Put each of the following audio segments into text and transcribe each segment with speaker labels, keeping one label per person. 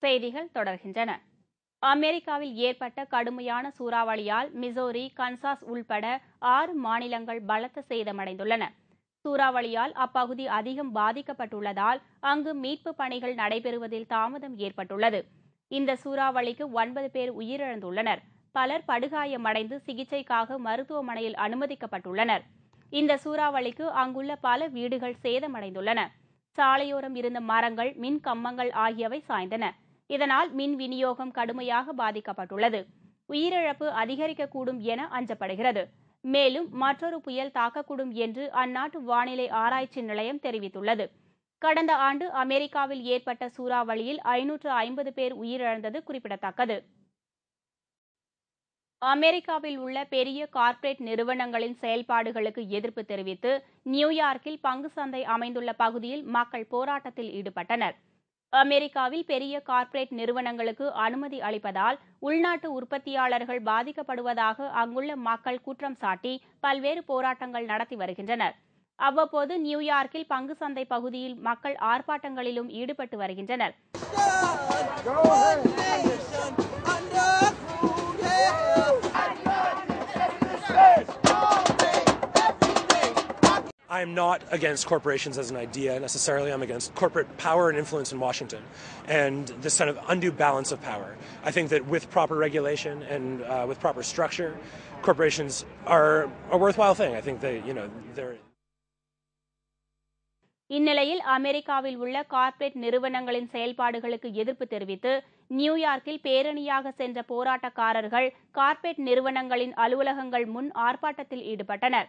Speaker 1: செய்திகள் தொடர்கின்றன. அமெரிக்காவில் ஏற்பட்ட கடுமையான சூறாவளியால் மிசோரி, கன்சாஸ் உள்பட 6 மாநிலங்கள் பலத்த சேதமடைந்துள்ளன. சூறாவளியால் அப்பகுதி அதிகம் பாதிக்கப்பட்டுள்ளதால் அங்கு மீட்பு பணிகள் நடைபெறுவதில் தாமதம் ஏற்பட்டுள்ளது. இந்த சூறாவளிக்கு 9 பேர் உயிரிழந்துள்ளனர். பலர் படுகாயமடைந்து சிகிச்சைக்காக மருத்துவமனையில் அனுமதிக்கப்பட்டுள்ளனர். இந்த சூறாவளிக்கு அங்குள்ள பல வீடுகள் சேதமடைந்துள்ளன. சாலையோரம் இருந்த மரங்கள், மின் கம்பங்கள் ஆகியவை சாய்ந்தன. இதனால் மின் விநியோகம் கடுமையாக பாதிக்கப்பட்டுள்ளது. உயிரிழப்பு அதிகரிக்கக்கூடும் என அஞ்சப்படுகிறது. மேலும் மற்றொரு புயல் தாக்கக்கூடும் என்று அந்நாட்டு வானிலை ஆராய்ச்சி நிலையம் தெரிவித்துள்ளது. கடந்த ஆண்டு அமெரிக்காவில் ஏற்பட்ட சூறாவளியில் 550 பேர் உயிரிழந்தது குறிப்பிடத்தக்கது. அமெரிக்காவில் உள்ள பெரிய கார்ப்பரேட் நிறுவனங்களின் செயல்பாடுகளுக்கு எதிர்ப்பு தெரிவித்து நியூயார்க்கில் பங்கு சந்தை அமைந்துள்ள பகுதியில் மக்கள் போராட்டத்தில் ஈடுபட்டனர். அமெரிக்காவில் பெரிய கார்ப்பரேட் நிறுவனங்களுக்கு அனுமதி அளிப்பதால் உள்நாட்டு உற்பத்தியாளர்கள் பாதிக்கப்படுவதாக அங்குள்ள மக்கள் குற்றம் சாட்டி பல்வேறு போராட்டங்கள் நடத்தி வருகின்றனர். அவ்வப்போது நியூயார்க்கில் பங்கு சந்தை பகுதியில் மக்கள் ஆர்ப்பாட்டங்களிலும் ஈடுபட்டு வருகின்றனர்.
Speaker 2: I am not against corporations as an idea necessarily. I'm against corporate power and influence in Washington and this kind of undue balance of power. I think that with proper regulation and with proper structure, corporations are a worthwhile thing. I think they're.
Speaker 1: இந்நிலையில் அமெரிக்காவில் உள்ள corporate நிறுவனங்களின் செயல்பாடுகளுக்கு எதிர்ப்பு தெரிவித்து நியூயார்க்கில் பேரணியாக சென்ற போராட்டக்காரர்கள் கார்ப்பரேட் நிறுவனங்களின் அலுவலகங்கள் முன் ஆர்ப்பாட்டத்தில் ஈடுபட்டனர்.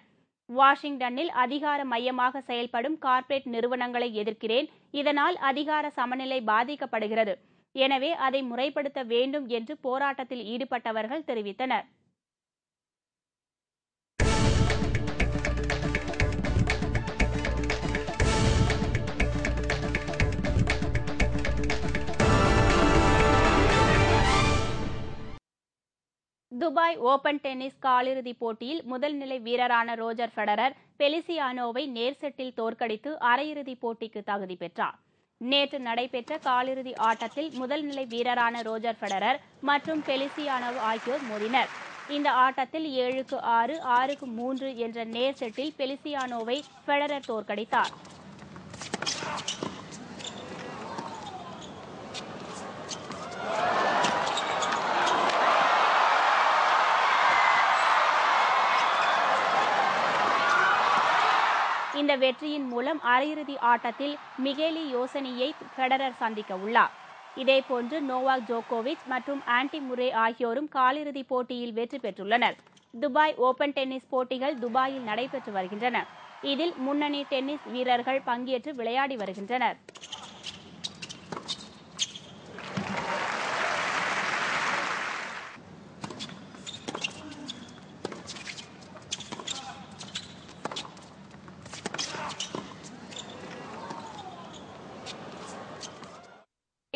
Speaker 1: வாஷிங்டனில் அதிகார மையமாக செயல்படும் கார்ப்பரேட் நிறுவனங்களை எதிர்க்கிறேன். இதனால் அதிகார சமநிலை பாதிக்கப்படுகிறது. எனவே அதை முறைப்படுத்த வேண்டும் என்று போராட்டத்தில் ஈடுபட்டவர்கள் தெரிவித்தனர். துபாய் ஓபன் டென்னிஸ் காலிறுதிப் போட்டியில் முதல் நிலை வீரரான ரோஜர் ஃபெடரர் பெலிசியானோவை நேர் செட்டில் தோற்கடித்து அரையிறுதிப் போட்டிக்கு தகுதி பெற்றார். நேற்று நடைபெற்ற காலிறுதி ஆட்டத்தில் முதல் நிலை வீரரான ரோஜர் ஃபெடரர் மற்றும் பெலிசியானோ ஆகியோர் மோதினர். இந்த ஆட்டத்தில் 7-6, 6-3 என்ற நேர் செட்டில் பெலிசியானோவை ஃபெடரர் தோற்கடித்தார். இந்த வெற்றியின் மூலம் அரையிறுதி ஆட்டத்தில் மிகேலி யோசனியை ஃபெடரர் சந்திக்க உள்ளார். இதேபோன்று நோவாக் ஜோகோவிச் மற்றும் ஆண்டி முரே ஆகியோரும் காலிறுதிப் போட்டியில் வெற்றி பெற்றுள்ளனர். துபாய் ஓபன் டென்னிஸ் போட்டிகள் துபாயில் நடைபெற்று வருகின்றன. இதில் முன்னணி டென்னிஸ் வீரர்கள் பங்கேற்று விளையாடி வருகின்றனர்.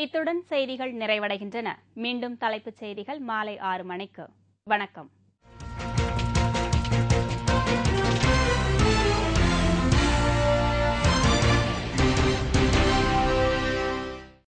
Speaker 1: இத்துடன் செய்திகள் நிறைவடைகின்றன. மீண்டும் தலைப்புச் செய்திகள் மாலை 6 மணிக்கு. வணக்கம்.